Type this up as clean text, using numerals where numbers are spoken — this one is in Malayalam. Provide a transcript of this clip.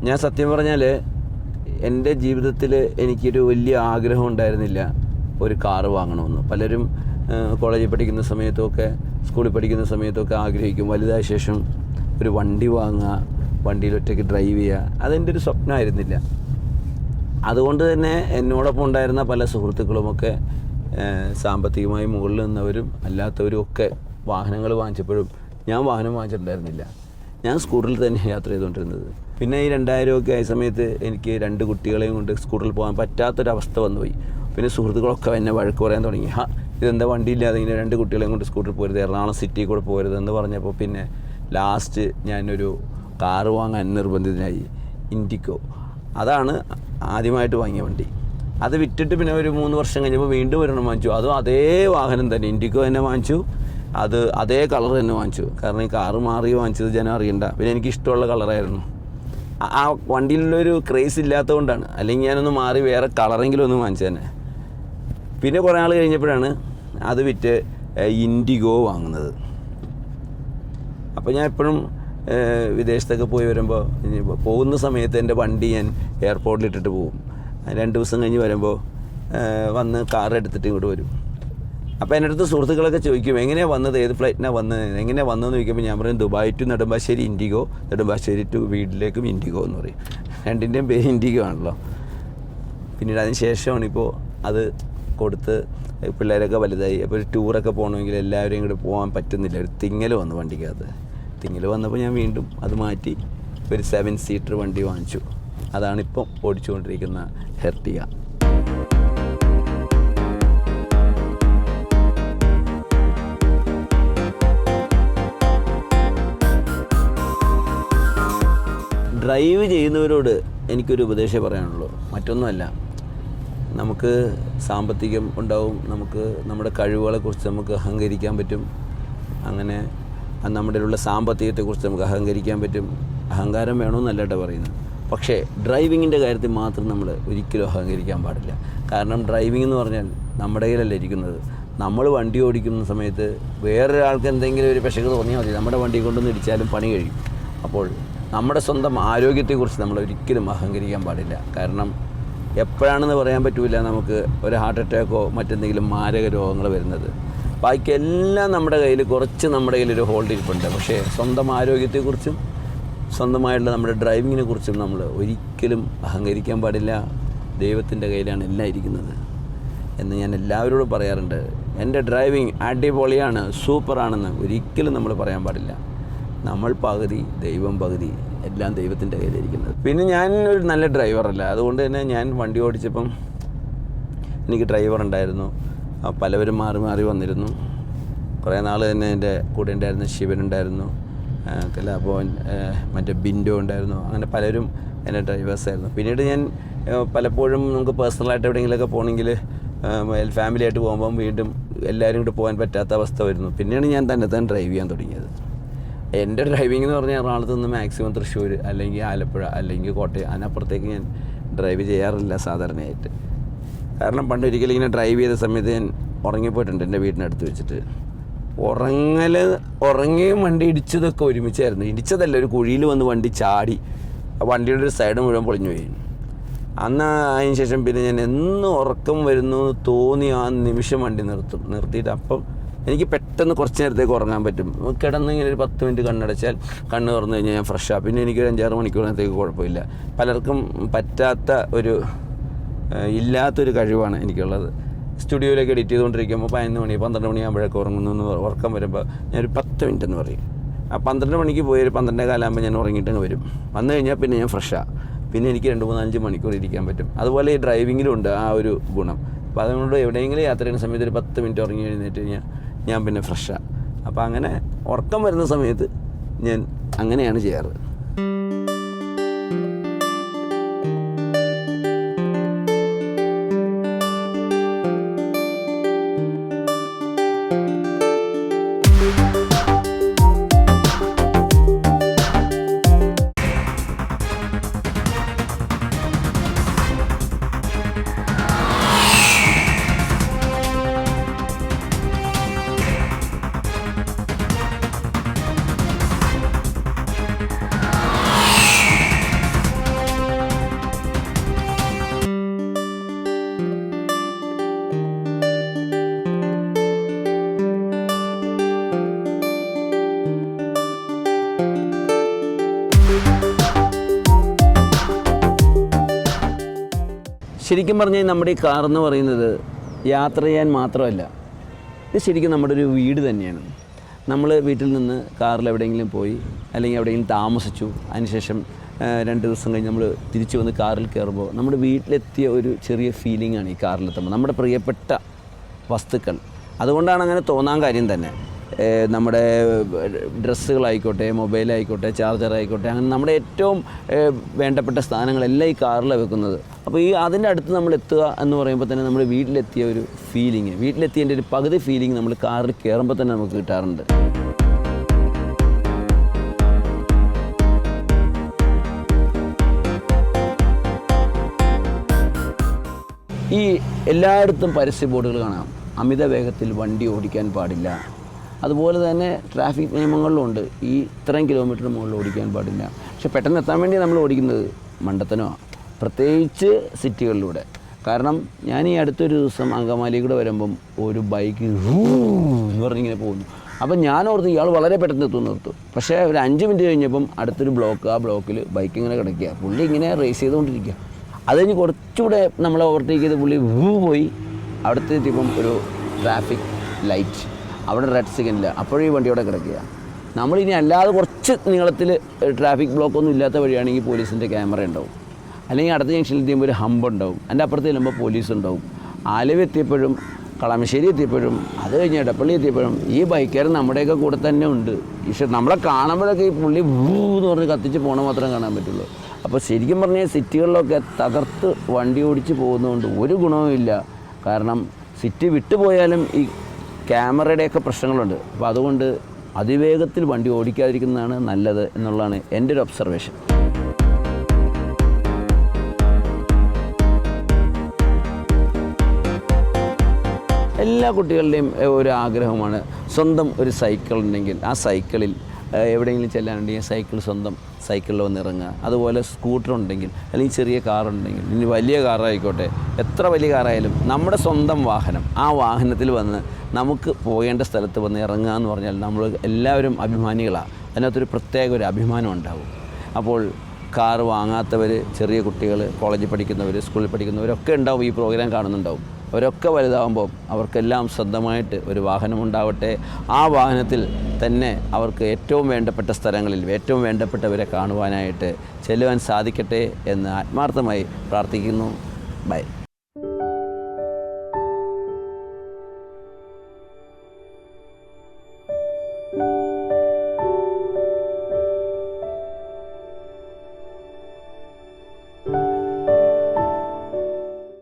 ഞാൻ സത്യം പറഞ്ഞാൽ എൻ്റെ ജീവിതത്തിൽ എനിക്കൊരു വലിയ ആഗ്രഹം ഉണ്ടായിരുന്നില്ല ഒരു കാറ് വാങ്ങണമെന്ന്. പലരും കോളേജിൽ പഠിക്കുന്ന സമയത്തൊക്കെ സ്കൂളിൽ പഠിക്കുന്ന സമയത്തൊക്കെ ആഗ്രഹിക്കും വലുതായ ശേഷം ഒരു വണ്ടി വാങ്ങുക, വണ്ടിയിൽ ഒറ്റയ്ക്ക് ഡ്രൈവ് ചെയ്യുക. അതെൻ്റെ ഒരു സ്വപ്നമായിരുന്നില്ല. അതുകൊണ്ട് തന്നെ എന്നോടൊപ്പം ഉണ്ടായിരുന്ന പല സുഹൃത്തുക്കളുമൊക്കെ സാമ്പത്തികമായി മുകളിൽ നിന്നവരും അല്ലാത്തവരും ഒക്കെ വാഹനങ്ങൾ വാങ്ങിച്ചപ്പോഴും ഞാൻ വാഹനം വാങ്ങിച്ചിട്ടുണ്ടായിരുന്നില്ല. ഞാൻ സ്കൂട്ടറിൽ തന്നെ യാത്ര ചെയ്തുകൊണ്ടിരുന്നത്. പിന്നെ ഈ 2000 ഒക്കെ ആയ സമയത്ത് എനിക്ക് 2 കുട്ടികളെയും കൊണ്ട് സ്കൂട്ടറിൽ പോകാൻ പറ്റാത്തൊരവസ്ഥ വന്നുപോയി. പിന്നെ സുഹൃത്തുക്കളൊക്കെ എന്നെ വഴക്ക് പറയാൻ തുടങ്ങി. ഇതെന്താ വണ്ടിയില്ലാതെ ഇങ്ങനെ 2 കുട്ടികളെയും കൊണ്ട് സ്കൂട്ടറിൽ പോരുത്, എറണാകുളം സിറ്റിയിൽ കൂടെ പോരുതെന്ന് പറഞ്ഞപ്പോൾ പിന്നെ ലാസ്റ്റ് ഞാനൊരു കാറ് വാങ്ങാൻ നിർബന്ധിതനായി. ഇൻഡിഗോ, അതാണ് ആദ്യമായിട്ട് വാങ്ങിയ വണ്ടി. അത് വിറ്റിട്ട് പിന്നെ ഒരു 3 വർഷം കഴിഞ്ഞപ്പോൾ വീണ്ടും ഒരെണ്ണം വാങ്ങിച്ചു. അതും അതേ വാഹനം തന്നെ, ഇൻഡിഗോ തന്നെ വാങ്ങിച്ചു. അത് അതേ കളർ തന്നെ വാങ്ങിച്ചു. കാരണം ഈ കാറ് മാറി വാങ്ങിച്ചത് ജനം അറിയണ്ട. പിന്നെ എനിക്കിഷ്ടമുള്ള കളറായിരുന്നു. ആ വണ്ടിയിലൊരു ക്രേസ് ഇല്ലാത്തതുകൊണ്ടാണ്. അല്ലെങ്കിൽ ഞാനൊന്ന് മാറി വേറെ കളറെങ്കിലും ഒന്ന് വാങ്ങിച്ചു തന്നെ. പിന്നെ കുറേ നാൾ കഴിഞ്ഞപ്പോഴാണ് അത് വിറ്റ് ഇൻഡിഗോ വാങ്ങുന്നത്. അപ്പോൾ ഞാൻ എപ്പോഴും വിദേശത്തൊക്കെ പോയി വരുമ്പോൾ പോകുന്ന സമയത്ത് എൻ്റെ വണ്ടി ഞാൻ എയർപോർട്ടിൽ ഇട്ടിട്ട് പോകും. 2 ദിവസം കഴിഞ്ഞ് വരുമ്പോൾ വന്ന് കാർ എടുത്തിട്ട് ഇങ്ങോട്ട് വരും. അപ്പോൾ എൻ്റെ അടുത്ത് സുഹൃത്തുക്കളൊക്കെ ചോദിക്കും, എങ്ങനെയാണ് വന്നത്, ഏത് ഫ്ലൈറ്റിനാണ് വന്നത്, എങ്ങനെയാണ് വന്നതെന്ന് ചോദിക്കുമ്പോൾ ഞാൻ പറയും Dubai to Nedumbassery IndiGo, Nedumbassery to വീട്ടിലേക്കും ഇൻഡിഗോ എന്ന് പറയും. രണ്ടിൻ്റെയും പേര് ഇൻഡിഗോ ആണല്ലോ. പിന്നീട് അതിന് ശേഷമാണ് ഇപ്പോൾ അത് കൊടുത്ത് പിള്ളേരൊക്കെ വലുതായി. അപ്പോൾ ഒരു ടൂറൊക്കെ പോകണമെങ്കിൽ എല്ലാവരും ഇങ്ങോട്ട് പോകാൻ പറ്റുന്നില്ല. ഒരു തിങ്ങൽ വന്നു വണ്ടിക്കകത്ത്. തിങ്ങൽ വന്നപ്പോൾ ഞാൻ വീണ്ടും അത് മാറ്റി ഒരു 7 സീറ്റർ വണ്ടി വാങ്ങിച്ചു. അതാണിപ്പം ഓടിച്ചുകൊണ്ടിരിക്കുന്ന ഹെർട്ടിഗ. ഡ്രൈവ് ചെയ്യുന്നവരോട് എനിക്കൊരു ഉപദേശം പറയാനുള്ളൂ. മറ്റൊന്നുമല്ല, നമുക്ക് സാമ്പത്തികം ഉണ്ടാവും, നമുക്ക് നമ്മുടെ കഴിവുകളെക്കുറിച്ച് നമുക്ക് അഹങ്കരിക്കാൻ പറ്റും. അങ്ങനെ നമ്മുടെ ഉള്ള സാമ്പത്തികത്തെക്കുറിച്ച് നമുക്ക് അഹങ്കരിക്കാൻ പറ്റും. അഹങ്കാരം വേണമെന്നല്ല കേട്ടോ പറയുന്നത്. പക്ഷേ ഡ്രൈവിങ്ങിൻ്റെ കാര്യത്തിൽ മാത്രം നമ്മൾ ഒരിക്കലും അഹങ്കരിക്കാൻ പാടില്ല. കാരണം ഡ്രൈവിംഗ് എന്ന് പറഞ്ഞാൽ നമ്മുടെ കയ്യിലല്ല ഇരിക്കുന്നത്. നമ്മൾ വണ്ടി ഓടിക്കുന്ന സമയത്ത് വേറൊരാൾക്ക് എന്തെങ്കിലും ഒരു പിശക് തോന്നിയാൽ മതി, നമ്മുടെ വണ്ടി കൊണ്ടൊന്ന് ഇടിച്ചാലും പണി കഴിയും. അപ്പോൾ നമ്മുടെ സ്വന്തം ആരോഗ്യത്തെക്കുറിച്ച് നമ്മൾ ഒരിക്കലും അഹങ്കരിക്കാൻ പാടില്ല. കാരണം എപ്പോഴാണെന്ന് പറയാൻ പറ്റില്ല നമുക്ക് ഒരു ഹാർട്ട് അറ്റാക്കോ മറ്റെന്തെങ്കിലും മാരക രോഗങ്ങൾ വരുന്നത്. ബാക്കിയെല്ലാം നമ്മുടെ കയ്യിൽ നമ്മുടെ കയ്യിലൊരു ഹോൾഡ് ഇരിപ്പുണ്ട്. പക്ഷേ സ്വന്തം ആരോഗ്യത്തെക്കുറിച്ചും സ്വന്തമായിട്ടുള്ള നമ്മുടെ ഡ്രൈവിങ്ങിനെ കുറിച്ചും നമ്മൾ ഒരിക്കലും അഹങ്കരിക്കാൻ പാടില്ല. ദൈവത്തിൻ്റെ കയ്യിലാണ് എല്ലാം ഇരിക്കുന്നത് എന്ന് ഞാൻ എല്ലാവരോടും പറയാറുണ്ട്. എൻ്റെ ഡ്രൈവിങ് അടിപൊളിയാണ്, സൂപ്പറാണെന്ന് ഒരിക്കലും നമ്മൾ പറയാൻ പാടില്ല. നമ്മൾ പകുതി, ദൈവം പകുതി, എല്ലാം ദൈവത്തിൻ്റെ കയ്യിലിരിക്കുന്നത്. പിന്നെ ഞാൻ ഒരു നല്ല ഡ്രൈവറല്ല. അതുകൊണ്ട് തന്നെ ഞാൻ വണ്ടി ഓടിച്ചപ്പം എനിക്ക് ഡ്രൈവർ ഉണ്ടായിരുന്നു. പലവരും മാറി മാറി വന്നിരുന്നു. കുറേ നാൾ തന്നെ എൻ്റെ കൂടെ ഉണ്ടായിരുന്ന ശിവനുണ്ടായിരുന്നു, കലാഭവൻ, മറ്റേ ബിൻഡോ ഉണ്ടായിരുന്നു. അങ്ങനെ പലരും എൻ്റെ ഡ്രൈവേഴ്സായിരുന്നു. പിന്നീട് ഞാൻ പലപ്പോഴും നമുക്ക് പേഴ്സണലായിട്ട് എവിടെയെങ്കിലുമൊക്കെ പോകണമെങ്കിൽ ഫാമിലിയായിട്ട് പോകുമ്പം വീണ്ടും എല്ലാവരും കൂടെ പോകാൻ പറ്റാത്ത അവസ്ഥ വരുന്നു. പിന്നെയാണ് ഞാൻ തന്നെ ഡ്രൈവ് ചെയ്യാൻ തുടങ്ങിയത്. എൻ്റെ ഡ്രൈവിംഗ് എന്ന് പറഞ്ഞാൽ എറണാകുളത്ത് നിന്ന് മാക്സിമം തൃശ്ശൂർ അല്ലെങ്കിൽ ആലപ്പുഴ അല്ലെങ്കിൽ കോട്ടയം, അതിനപ്പുറത്തേക്ക് ഞാൻ ഡ്രൈവ് ചെയ്യാറില്ല സാധാരണയായിട്ട്. കാരണം പണ്ടൊരിക്കലും ഇങ്ങനെ ഡ്രൈവ് ചെയ്ത സമയത്ത് ഞാൻ ഉറങ്ങിപ്പോയിട്ടുണ്ട് എൻ്റെ വീടിനടുത്ത് വെച്ചിട്ട്. ഉറങ്ങിയും വണ്ടി ഇടിച്ചതൊക്കെ ഒരുമിച്ചായിരുന്നു. ഇടിച്ചതല്ല, ഒരു കുഴിയിൽ വന്ന് വണ്ടി ചാടി വണ്ടിയുടെ ഒരു സൈഡ് മുഴുവൻ പൊളിഞ്ഞു പോയി. അതിന് ശേഷം പിന്നെ ഞാൻ എന്ന് ഉറക്കം വരുന്നു തോന്നി ആ നിമിഷം വണ്ടി നിർത്തിയിട്ട് അപ്പം എനിക്ക് പെട്ടെന്ന് കുറച്ച് നേരത്തേക്ക് ഉറങ്ങാൻ പറ്റും. കിടന്ന് ഇങ്ങനെ ഒരു 10 മിനിറ്റ് കണ്ണടച്ചാൽ കണ്ണ് തുറന്നു കഴിഞ്ഞാൽ ഞാൻ ഫ്രഷാണ്. പിന്നെ എനിക്കൊരു 5-6 മണിക്കൂറിനകത്തേക്ക് കുഴപ്പമില്ല. പലർക്കും പറ്റാത്ത ഇല്ലാത്തൊരു കഴിവാണ് എനിക്കുള്ളത്. സ്റ്റുഡിയോയിലേക്ക് എഡിറ്റ് ചെയ്തുകൊണ്ടിരിക്കുമ്പോൾ 11 മണി 12 മണിയാകുമ്പോഴൊക്കെ ഉറങ്ങുന്നു. ഉറക്കം വരുമ്പോൾ ഞാനൊരു 10 മിനിറ്റ് എന്ന് പറയും. ആ 12 മണിക്ക് പോയി ഒരു 12:15 ആകുമ്പോൾ ഞാൻ ഉറങ്ങിയിട്ടങ്ങ് വരും. വന്നു കഴിഞ്ഞാൽ പിന്നെ ഞാൻ ഫ്രഷാണ്. പിന്നെ എനിക്ക് 2-3-5 മണിക്കൂർ ഇരിക്കാൻ പറ്റും. അതുപോലെ ഈ ഡ്രൈവിങ്ങിലും ഉണ്ട് ആ ഒരു ഗുണം. അപ്പോൾ അതുകൊണ്ട് എവിടെയെങ്കിലും യാത്ര ചെയ്യുന്ന സമയത്ത് ഒരു 10 മിനിറ്റ് ഉറങ്ങി എഴുന്നേറ്റ് കഴിഞ്ഞാൽ ഞാൻ പിന്നെ ഫ്രഷാണ്. അപ്പോൾ അങ്ങനെ ഉറക്കം വരുന്ന സമയത്ത് ഞാൻ അങ്ങനെയാണ് ചെയ്യാറ്. ശരിക്കും പറഞ്ഞാൽ നമ്മുടെ ഈ കാറെന്ന് പറയുന്നത് യാത്ര ചെയ്യാൻ മാത്രമല്ല, ഇത് ശരിക്കും നമ്മുടെ ഒരു വീട് തന്നെയാണ്. നമ്മൾ വീട്ടിൽ നിന്ന് കാറിൽ എവിടെയെങ്കിലും പോയി അല്ലെങ്കിൽ എവിടെയെങ്കിലും താമസിച്ചു, അതിനുശേഷം 2 ദിവസം കഴിഞ്ഞ് നമ്മൾ തിരിച്ചു വന്ന് കാറിൽ കയറുമ്പോൾ നമ്മുടെ വീട്ടിലെത്തിയ ഒരു ചെറിയ ഫീലിംഗാണ് ഈ കാറിലെത്തുമ്പോൾ, നമ്മുടെ പ്രിയപ്പെട്ട വസ്തുക്കൾ. അതുകൊണ്ടാണ് അങ്ങനെ തോന്നാൻ കാര്യം തന്നെ. നമ്മുടെ ഡ്രസ്സുകളായിക്കോട്ടെ, മൊബൈലായിക്കോട്ടെ, ചാർജറായിക്കോട്ടെ, അങ്ങനെ നമ്മുടെ ഏറ്റവും വേണ്ടപ്പെട്ട സ്ഥാനങ്ങളെല്ലാം ഈ കാറിലാണ് വെക്കുന്നത്. അപ്പോൾ അതിൻ്റെ അടുത്ത് നമ്മൾ എത്തുക എന്ന് പറയുമ്പോൾ തന്നെ നമ്മൾ വീട്ടിലെത്തിയ ഒരു ഫീലിംഗ്, വീട്ടിലെത്തിയതിൻ്റെ ഒരു പകുതി ഫീലിംഗ് നമ്മൾ കാറിൽ കയറുമ്പോൾ തന്നെ നമുക്ക് കിട്ടാറുണ്ട്. ഈ എല്ലായിടത്തും പരസ്യ ബോർഡുകൾ കാണാം, അമിത വേഗത്തിൽ വണ്ടി ഓടിക്കാൻ പാടില്ല. അതുപോലെ തന്നെ ട്രാഫിക് നിയമങ്ങളിലുണ്ട്, ഈ ഇത്രയും കിലോമീറ്റർ മുകളിൽ ഓടിക്കാൻ പാടില്ല. പക്ഷെ പെട്ടെന്ന് എത്താൻ വേണ്ടി നമ്മൾ ഓടിക്കുന്നത് മണ്ടത്തനമാണ്, പ്രത്യേകിച്ച് സിറ്റികളിലൂടെ. കാരണം ഞാൻ ഈ അടുത്തൊരു ദിവസം അങ്കമാലിയിൽ കൂടെ വരുമ്പം ഒരു ബൈക്ക് എന്ന് പറഞ്ഞിങ്ങനെ പോകുന്നു. അപ്പം ഞാൻ ഓർത്ത് ഇയാൾ വളരെ പെട്ടെന്ന് നിർത്തും. പക്ഷേ ഒരു 5 മിനിറ്റ് കഴിഞ്ഞപ്പം അടുത്തൊരു ബ്ലോക്ക്, ആ ബ്ലോക്കിൽ ബൈക്ക് ഇങ്ങനെ കിടക്കുക, പുള്ളി ഇങ്ങനെ റേസ് ചെയ്തുകൊണ്ടിരിക്കുക. അത് കഴിഞ്ഞ് കുറച്ചുകൂടെ നമ്മളെ ഓവർടേക്ക് ചെയ്ത് പുള്ളി പോയി അവിടുത്തെ എത്തിയപ്പം ഒരു ട്രാഫിക് ലൈറ്റ്, അവിടെ റെഡ് സിഗ്നൽ, അപ്പോഴേ ഈ വണ്ടി അവിടെ കിടക്കുക. നമ്മളിനി അല്ലാതെ കുറച്ച് നീളത്തിൽ ട്രാഫിക് ബ്ലോക്കൊന്നും ഇല്ലാത്ത വഴിയാണെങ്കിൽ പോലീസിൻ്റെ ക്യാമറ ഉണ്ടാവും, അല്ലെങ്കിൽ അടുത്ത ജംഗ്ഷനിൽ എത്തിയുമ്പോൾ ഒരു ഹമ്പ് ഉണ്ടാവും, അതിൻ്റെ അപ്പുറത്ത് ചെല്ലുമ്പോൾ പോലീസ് ഉണ്ടാവും. ആലുവ എത്തിയപ്പോഴും കളമശ്ശേരി എത്തിയപ്പോഴും അത് കഴിഞ്ഞ് എടപ്പള്ളി എത്തിയപ്പോഴും ഈ ബൈക്കുകാരൻ നമ്മുടെയൊക്കെ കൂടെ തന്നെ ഉണ്ട്. പക്ഷേ നമ്മളെ കാണുമ്പോഴൊക്കെ ഈ പുള്ളി എന്ന് പറഞ്ഞ് കത്തിച്ച് പോകണ മാത്രം കാണാൻ പറ്റുള്ളൂ. അപ്പോൾ ശരിക്കും പറഞ്ഞാൽ സിറ്റികളിലൊക്കെ തകർത്ത് വണ്ടി ഓടിച്ച് പോകുന്നതുകൊണ്ട് ഒരു ഗുണവുമില്ല. കാരണം സിറ്റി വിട്ടുപോയാലും ഈ ക്യാമറയുടെയൊക്കെ പ്രശ്നങ്ങളുണ്ട്. അപ്പോൾ അതുകൊണ്ട് അതിവേഗത്തിൽ വണ്ടി ഓടിക്കാതിരിക്കുന്നതാണ് നല്ലത് എന്നുള്ളതാണ് എൻ്റെ ഒരു ഒബ്സർവേഷൻ. എല്ലാ കുട്ടികളുടെയും ഒരു ആഗ്രഹമാണ് സ്വന്തം ഒരു സൈക്കിൾ ഉണ്ടെങ്കിൽ ആ സൈക്കിളിൽ എവിടെയെങ്കിലും ചെല്ലാനുണ്ടെങ്കിൽ സൈക്കിൾ സ്വന്തം സൈക്കിളിൽ വന്നിറങ്ങുക. അതുപോലെ സ്കൂട്ടർ ഉണ്ടെങ്കിൽ അല്ലെങ്കിൽ ചെറിയ കാറുണ്ടെങ്കിൽ, ഇനി വലിയ കാറായിക്കോട്ടെ, എത്ര വലിയ കാറായാലും നമ്മുടെ സ്വന്തം വാഹനം, ആ വാഹനത്തിൽ വന്ന് നമുക്ക് പോകേണ്ട സ്ഥലത്ത് വന്ന് ഇറങ്ങുക എന്ന് പറഞ്ഞാൽ നമ്മൾ എല്ലാവരും അഭിമാനികളാണ്. അതിനകത്തൊരു പ്രത്യേക ഒരു അഭിമാനം ഉണ്ടാവും. അപ്പോൾ കാറ് വാങ്ങാത്തവർ, ചെറിയ കുട്ടികൾ, കോളേജിൽ പഠിക്കുന്നവർ, സ്കൂളിൽ പഠിക്കുന്നവരൊക്കെ ഉണ്ടാവും, ഈ പ്രോഗ്രാം കാണുന്നുണ്ടാവും. അവരൊക്കെ വലുതാകുമ്പോൾ അവർക്കെല്ലാം സ്വന്തമായിട്ട് ഒരു വാഹനം ഉണ്ടാവട്ടെ. ആ വാഹനത്തിൽ തന്നെ അവർക്ക് ഏറ്റവും വേണ്ടപ്പെട്ട സ്ഥലങ്ങളിൽ ഏറ്റവും വേണ്ടപ്പെട്ടവരെ കാണുവാനായിട്ട് ചെല്ലുവാൻ സാധിക്കട്ടെ എന്ന് ആത്മാർത്ഥമായി പ്രാർത്ഥിക്കുന്നു. ബൈ.